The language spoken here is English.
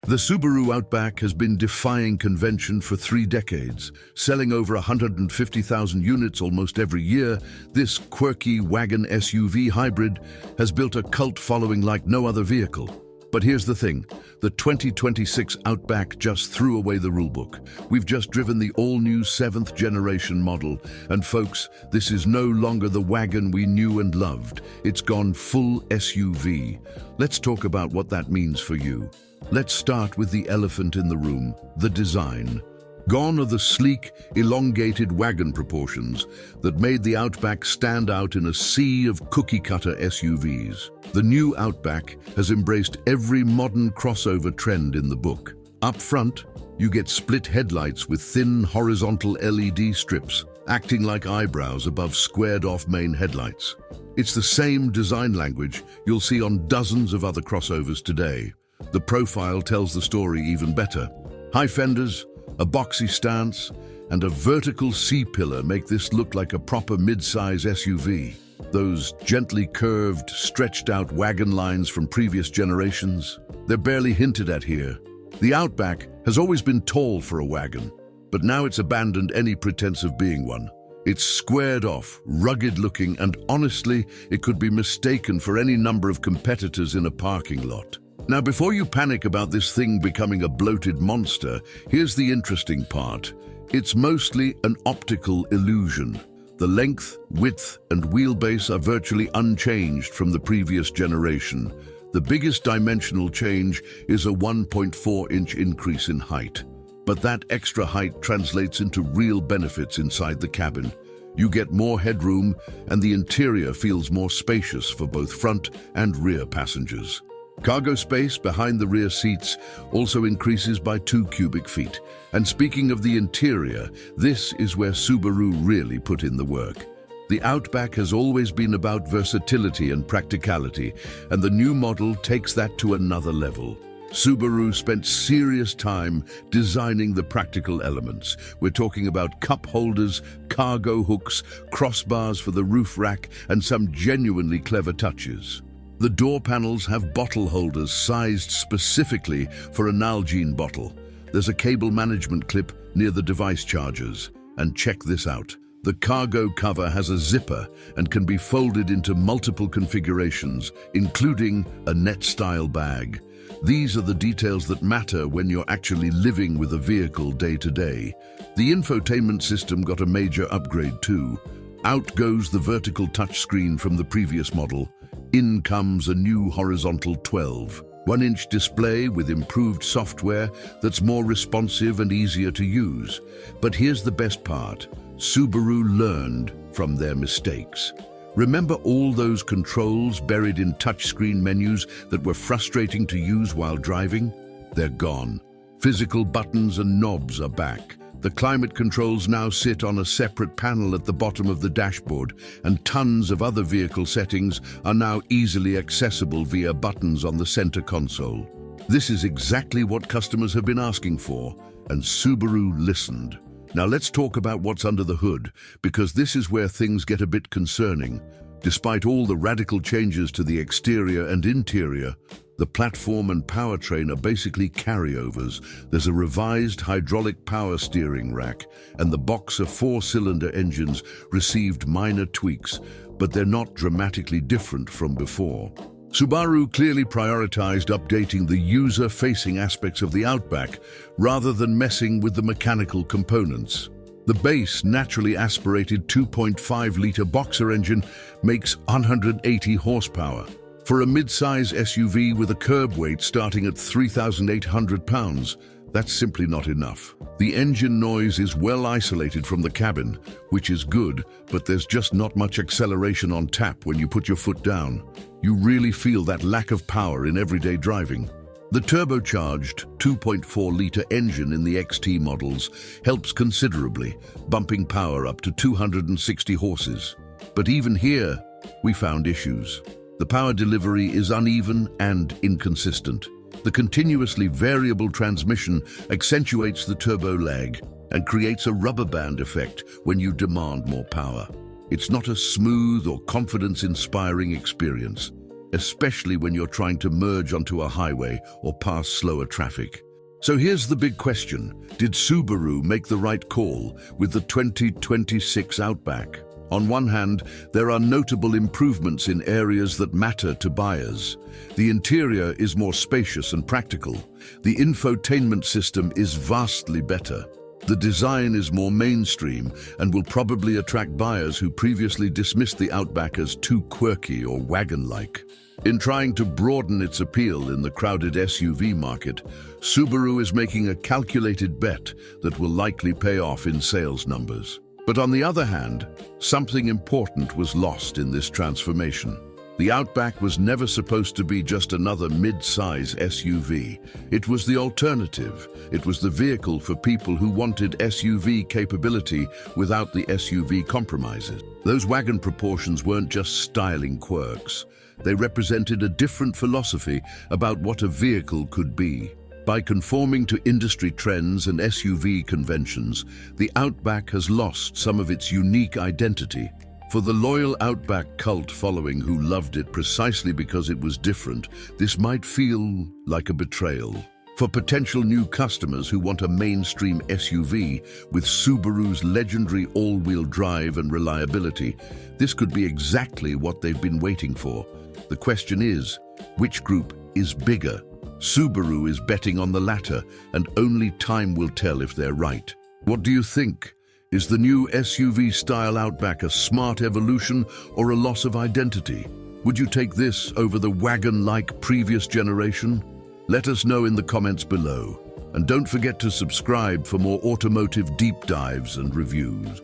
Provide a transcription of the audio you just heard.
The Subaru Outback has been defying convention for 3 decades. Selling over 150,000 units almost every year, this quirky wagon SUV hybrid has built a cult following like no other vehicle. But here's the thing, the 2026 Outback just threw away the rulebook. We've just driven the all-new 7th generation model, and folks, this is no longer the wagon we knew and loved. It's gone full SUV. Let's talk about what that means for you. Let's start with the elephant in the room, the design. Gone are the sleek, elongated wagon proportions that made the Outback stand out in a sea of cookie-cutter SUVs. The new Outback has embraced every modern crossover trend in the book. Up front, you get split headlights with thin horizontal LED strips, acting like eyebrows above squared-off main headlights. It's the same design language you'll see on dozens of other crossovers today. The profile tells the story even better. High fenders, a boxy stance, and a vertical C-pillar make this look like a proper mid-size SUV. Those gently curved, stretched-out wagon lines from previous generations, they're barely hinted at here. The Outback has always been tall for a wagon, but now it's abandoned any pretense of being one. It's squared off, rugged-looking, and honestly, it could be mistaken for any number of competitors in a parking lot. Now, before you panic about this thing becoming a bloated monster, here's the interesting part. It's mostly an optical illusion. The length, width, and wheelbase are virtually unchanged from the previous generation. The biggest dimensional change is a 1.4-inch increase in height. But that extra height translates into real benefits inside the cabin. You get more headroom, and the interior feels more spacious for both front and rear passengers. Cargo space behind the rear seats also increases by 2 cubic feet. And speaking of the interior, this is where Subaru really put in the work. The Outback has always been about versatility and practicality, and the new model takes that to another level. Subaru spent serious time designing the practical elements. We're talking about cup holders, cargo hooks, crossbars for the roof rack, and some genuinely clever touches. The door panels have bottle holders sized specifically for a Nalgene bottle. There's a cable management clip near the device chargers. And check this out. The cargo cover has a zipper and can be folded into multiple configurations, including a net-style bag. These are the details that matter when you're actually living with a vehicle day to day. The infotainment system got a major upgrade too. Out goes the vertical touchscreen from the previous model. In comes a new horizontal 12.1-inch display with improved software that's more responsive and easier to use. But here's the best part. Subaru learned from their mistakes. Remember all those controls buried in touchscreen menus that were frustrating to use while driving? They're gone. Physical buttons and knobs are back. The climate controls now sit on a separate panel at the bottom of the dashboard, and tons of other vehicle settings are now easily accessible via buttons on the center console. This is exactly what customers have been asking for, and Subaru listened. Now let's talk about what's under the hood, because this is where things get a bit concerning. Despite all the radical changes to the exterior and interior, the platform and powertrain are basically carryovers. There's a revised hydraulic power steering rack, and the box of 4-cylinder engines received minor tweaks, but they're not dramatically different from before. Subaru clearly prioritized updating the user-facing aspects of the Outback rather than messing with the mechanical components. The base, naturally aspirated 2.5-liter boxer engine makes 180 horsepower. For a mid-size SUV with a curb weight starting at 3,800 pounds, that's simply not enough. The engine noise is well isolated from the cabin, which is good, but there's just not much acceleration on tap when you put your foot down. You really feel that lack of power in everyday driving. The turbocharged 2.4-liter engine in the XT models helps considerably, bumping power up to 260 horses. But even here, we found issues. The power delivery is uneven and inconsistent. The continuously variable transmission accentuates the turbo lag and creates a rubber band effect when you demand more power. It's not a smooth or confidence-inspiring experience. especially when you're trying to merge onto a highway or pass slower traffic. So here's the big question. Did Subaru make the right call with the 2026 Outback? On one hand, there are notable improvements in areas that matter to buyers. The interior is more spacious and practical. The infotainment system is vastly better. The design is more mainstream and will probably attract buyers who previously dismissed the Outback as too quirky or wagon-like. In trying to broaden its appeal in the crowded SUV market, Subaru is making a calculated bet that will likely pay off in sales numbers. But on the other hand, something important was lost in this transformation. The Outback was never supposed to be just another mid-size SUV. It was the alternative. It was the vehicle for people who wanted SUV capability without the SUV compromises. Those wagon proportions weren't just styling quirks. They represented a different philosophy about what a vehicle could be. By conforming to industry trends and SUV conventions, the Outback has lost some of its unique identity. For the loyal Outback cult following who loved it precisely because it was different, this might feel like a betrayal. For potential new customers who want a mainstream SUV with Subaru's legendary all-wheel drive and reliability, this could be exactly what they've been waiting for. The question is, which group is bigger? Subaru is betting on the latter, and only time will tell if they're right. What do you think? Is the new SUV-style Outback a smart evolution or a loss of identity? Would you take this over the wagon-like previous generation? Let us know in the comments below. And don't forget to subscribe for more automotive deep dives and reviews.